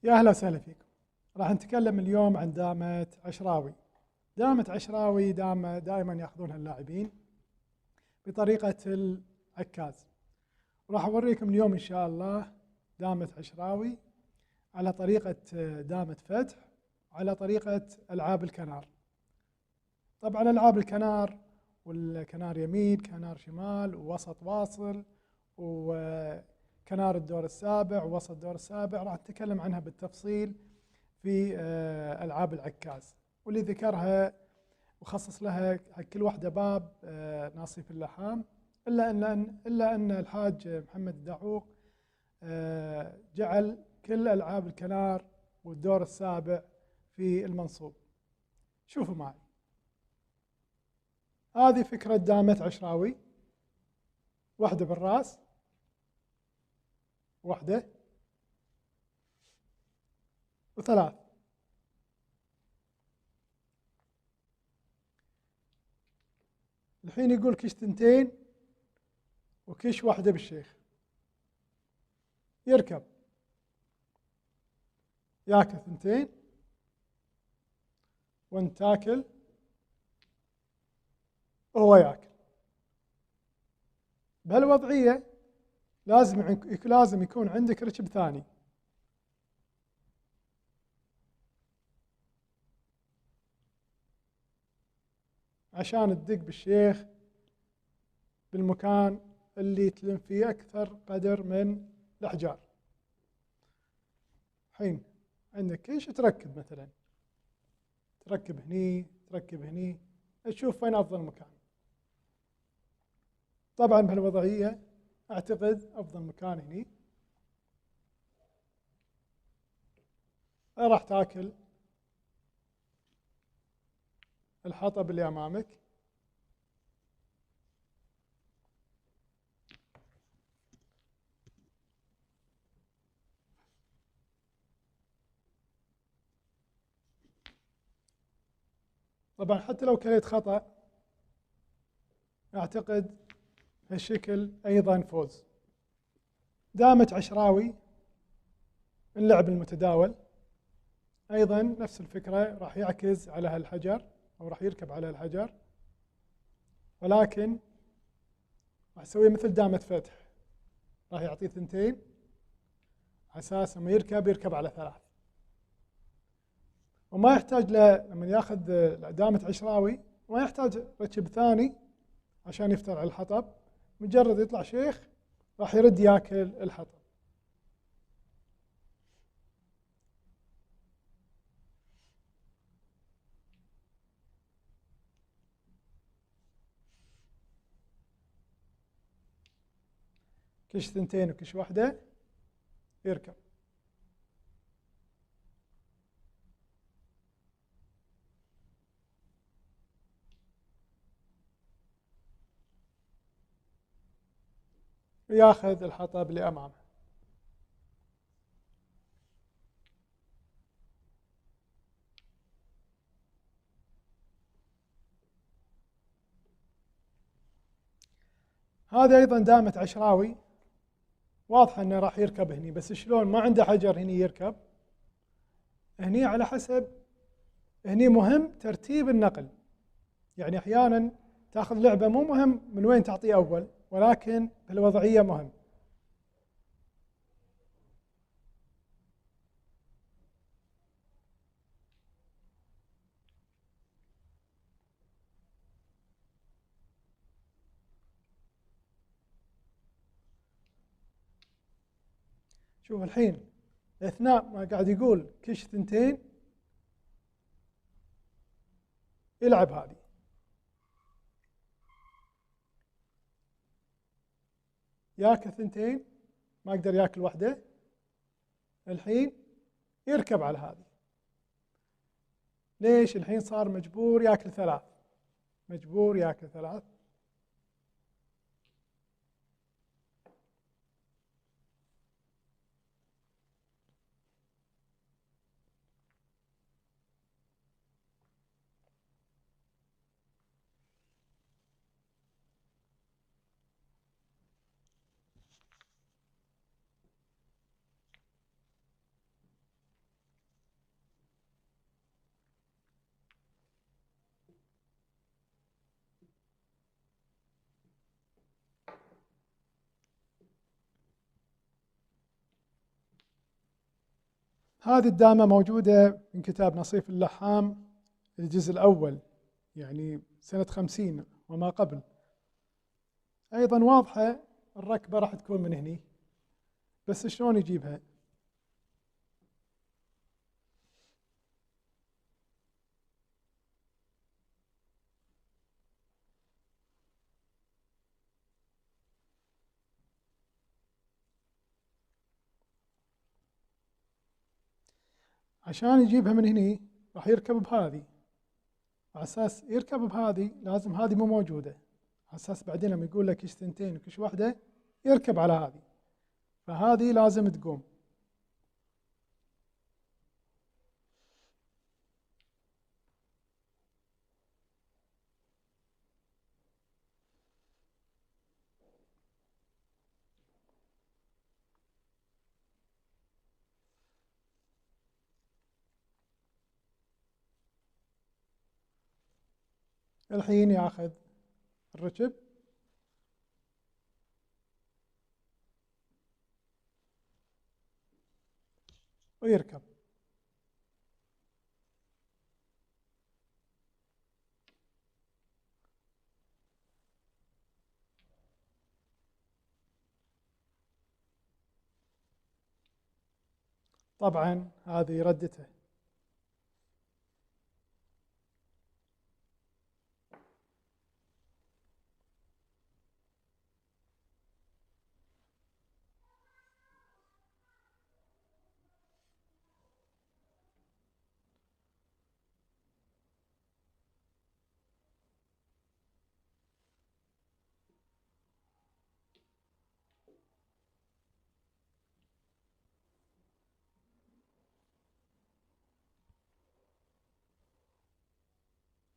يا أهلا وسهلا فيكم. راح نتكلم اليوم عن دامة عشراوي. دامة عشراوي دامة دائما يأخذونها اللاعبين بطريقة العكاز. راح أوريكم اليوم إن شاء الله دامة عشراوي على طريقة دامة فتح وعلى طريقة ألعاب الكنار. طبعا ألعاب الكنار والكنار يمين كنار شمال ووسط واصل وكنار الدور السابع ووسط الدور السابع، راح نتكلم عنها بالتفصيل في ألعاب العكاز، واللي ذكرها وخصص لها كل واحدة باب ناصف اللحام، إلا أن الحاج محمد الدعوق جعل كل ألعاب الكنار والدور السابع في المنصوب. شوفوا معي، هذه فكرة دامة عشراوي، واحدة بالراس، واحدة وثلاث. الحين يقول كش تنتين وكش واحدة بالشيخ، يركب ياكل ثنتين وانت تاكل وهو ياكل. بهالوضعية لازم يكون عندك ركب ثاني، عشان تدق بالشيخ بالمكان اللي تلم فيه أكثر قدر من الأحجار. الحين عندك كيش تركب، مثلا تركب هني تركب هني، تشوف وين أفضل مكان. طبعا بهالوضعية أعتقد أفضل مكان هني، راح تاكل الحطب اللي أمامك. طبعا حتى لو كليت خطأ أعتقد هالشكل أيضا فوز. دامة عشراوي اللعب المتداول أيضا نفس الفكرة، راح يعكز على هالحجر أو راح يركب على الحجر، ولكن راح يسوي مثل دامة فتح، راح يعطيه ثنتين على أساس لما يركب على ثلاث، وما يحتاج لما ياخذ دامة عشراوي ما يحتاج ركب ثاني عشان يفتر على الحطب، مجرد يطلع شيخ راح يرد ياكل الحطب. كش ثنتين وكش واحدة يركب. وياخذ الحطب اللي أمامه. هذا أيضا دامة عشراوي، واضح أنه راح يركب هني، بس شلون؟ ما عنده حجر هني يركب هني، على حسب هني مهم ترتيب النقل. يعني أحيانا تأخذ لعبة مو مهم من وين تعطيه أول، ولكن بالوضعية مهم. شوف الحين أثناء ما قاعد يقول كش ثنتين يلعب هذه، ياكل ثنتين ما يقدر ياكل واحدة، الحين يركب على هذه. ليش؟ الحين صار مجبور ياكل ثلاث، مجبور ياكل ثلاث. هذه الدامة موجودة من كتاب نصيف اللحام الجزء الأول، يعني سنة 50 وما قبل. أيضا واضحة الركبة راح تكون من هني، بس شلون يجيبها؟ عشان يجيبها من هني راح يركب بهذه، على أساس يركب بهذه لازم هذه مو موجودة، على أساس بعدين لما يقول لك كش ثنتين وكش واحدة يركب على هذه، فهذه لازم تقوم. الحين ياخذ الركب ويركب. طبعا هذه ردته.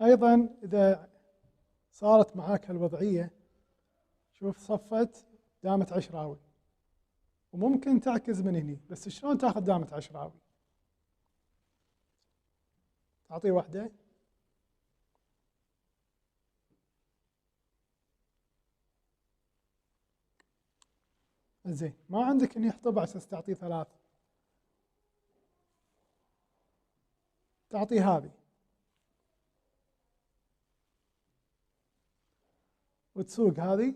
أيضا إذا صارت معاك هالوضعية، شوف صفت دامة عشراوي وممكن تعكس من هني، بس شلون تاخذ دامة عشراوي؟ تعطيه واحدة زين، ما عندك هني حطب على اساس تعطيه ثلاث، تعطيه هذه وتسوق هذه،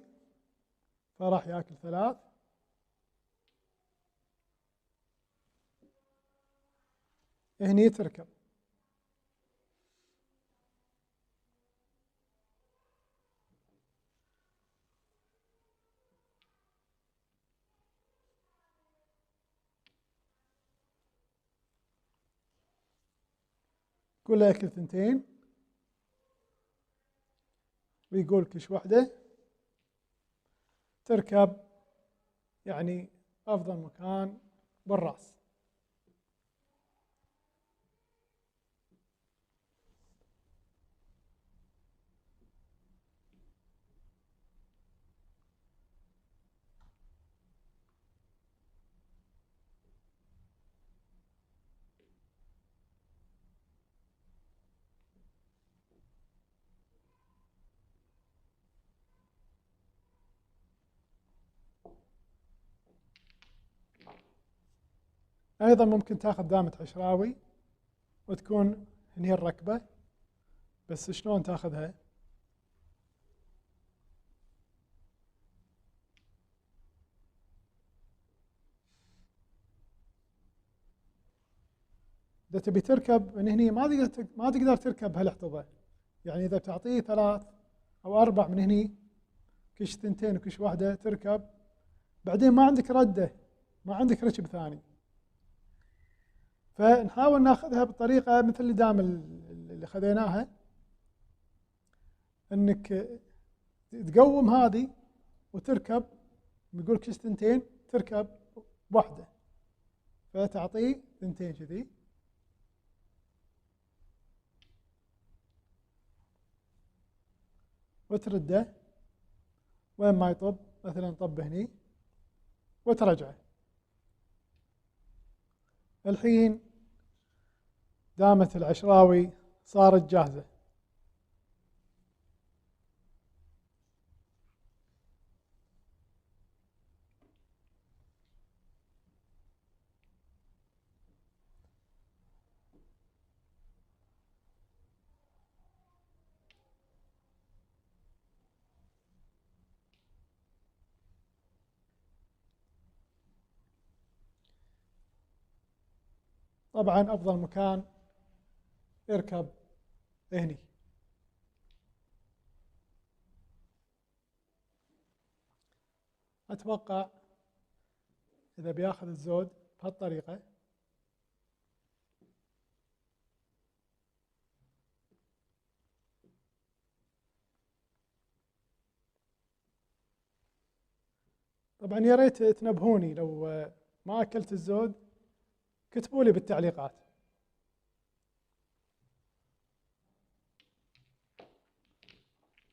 فراح ياكل ثلاث. هني تركب. قول له ياكل ثنتين ويقول كش واحدة تركب، يعني أفضل مكان بالرأس. أيضا ممكن تاخذ دامة عشراوي وتكون هني الركبة، بس شلون تاخذها؟ إذا تبي تركب من هني ما تقدر تركب هالحطبة، يعني إذا بتعطيه ثلاث أو أربع من هني، كش ثنتين وكش واحدة تركب، بعدين ما عندك ردة، ما عندك ركب ثاني. فنحاول ناخذها بطريقة مثل اللي دام اللي خذيناها، انك تقوم هذه وتركب، يقول كش ثنتين تركب واحدة، فتعطيه ثنتين كذي وترده وين ما يطب، مثلا طب هني وترجعه. الحين دامة العشراوي صارت جاهزة. طبعا أفضل مكان يركب هني. أتوقع إذا بياخذ الزود بهالطريقة طبعا يا ريت تنبهوني لو ما أكلت الزود، كتبوا لي بالتعليقات.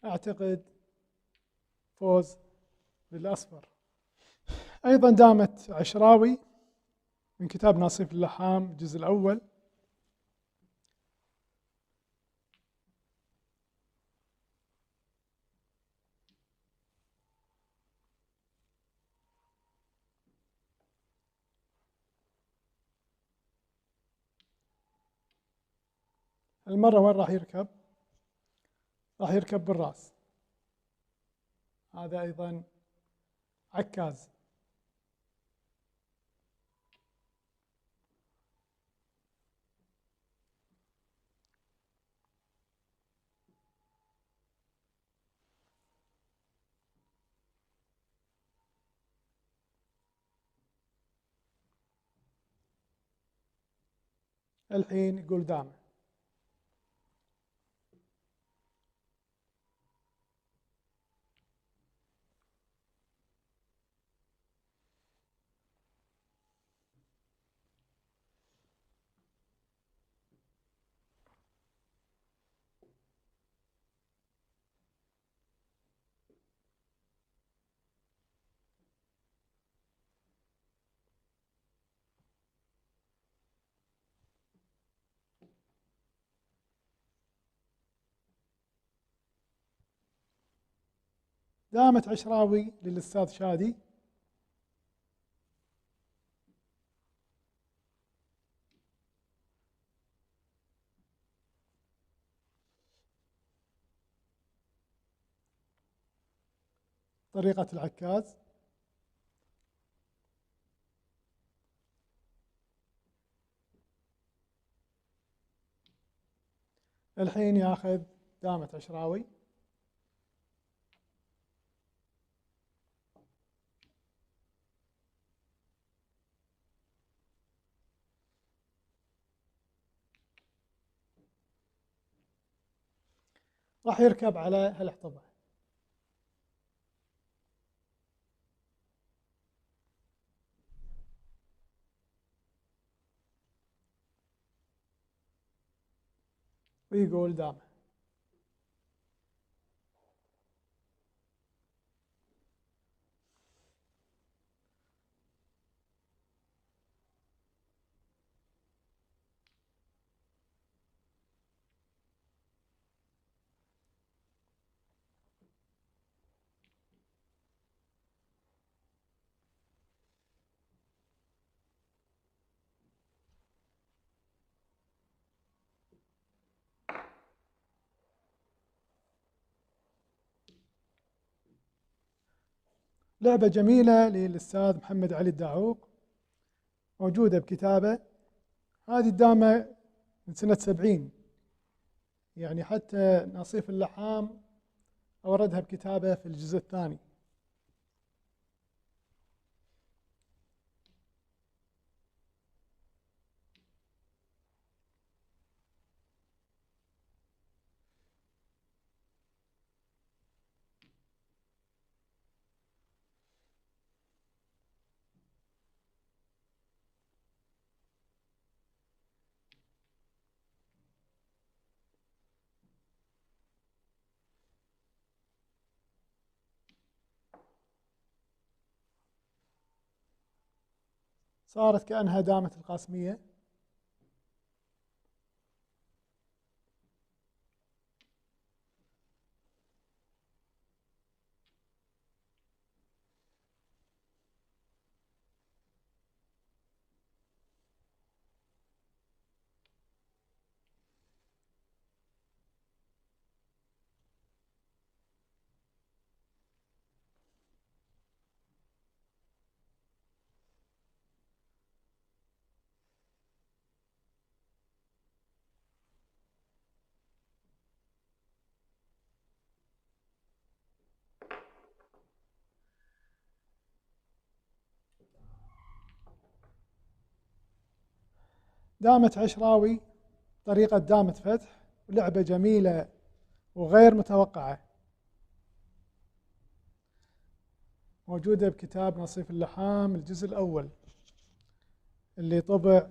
أعتقد فوز للأصفر. أيضا دامة عشراوي من كتاب ناصيف اللحام الجزء الأول. المرة وين راح يركب؟ راح يركب بالرأس. هذا أيضا عكاز. الحين يقول دامة. دامة عشراوي للأستاذ شادي. طريقة العكاز. الحين ياخذ دامة عشراوي. راح يركب على هالاحتضان. ويقول دامة. لعبة جميلة للأستاذ محمد علي الداعوق، موجودة بكتابه. هذه الدامة من سنة 70، يعني حتى ناصيف اللحام أوردها بكتابه في الجزء الثاني. صارت كأنها دامة القاسمية. دامة عشراوي طريقة دامة فتح، ولعبة جميلة وغير متوقعة، موجودة بكتاب نصيف اللحام الجزء الأول اللي طبع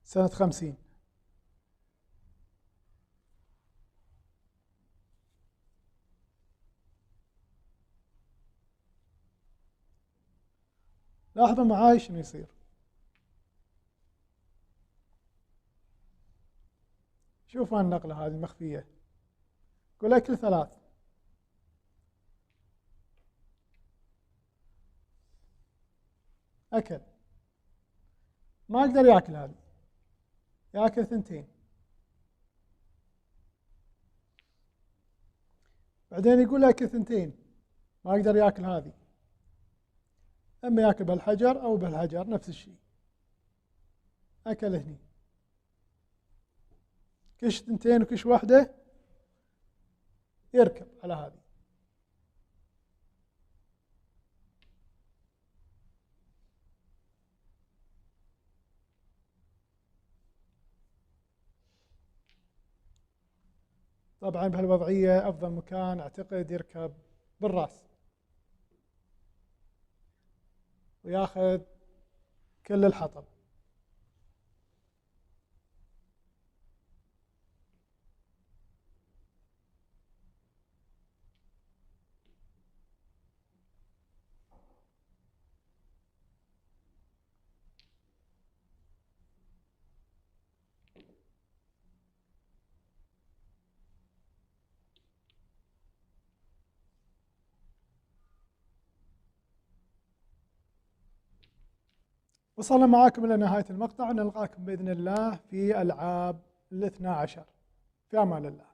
سنة 50. لاحظوا معاي شنو يصير. شوفوا النقلة هذه المخفية، قول أكل 3. أكل، ما أقدر يأكل هذه، يأكل 2. بعدين يقول أكل 2، ما أقدر يأكل هذه، أما يأكل بهالحجر أو بهالحجر نفس الشيء. أكل هني، كش 2 وكش 1 يركب على هذه. طبعا بهالوضعية أفضل مكان أعتقد يركب بالرأس وياخذ كل الحطب. وصلنا معاكم إلى نهاية المقطع، ونلقاكم بإذن الله في ألعاب 12. في أمان الله.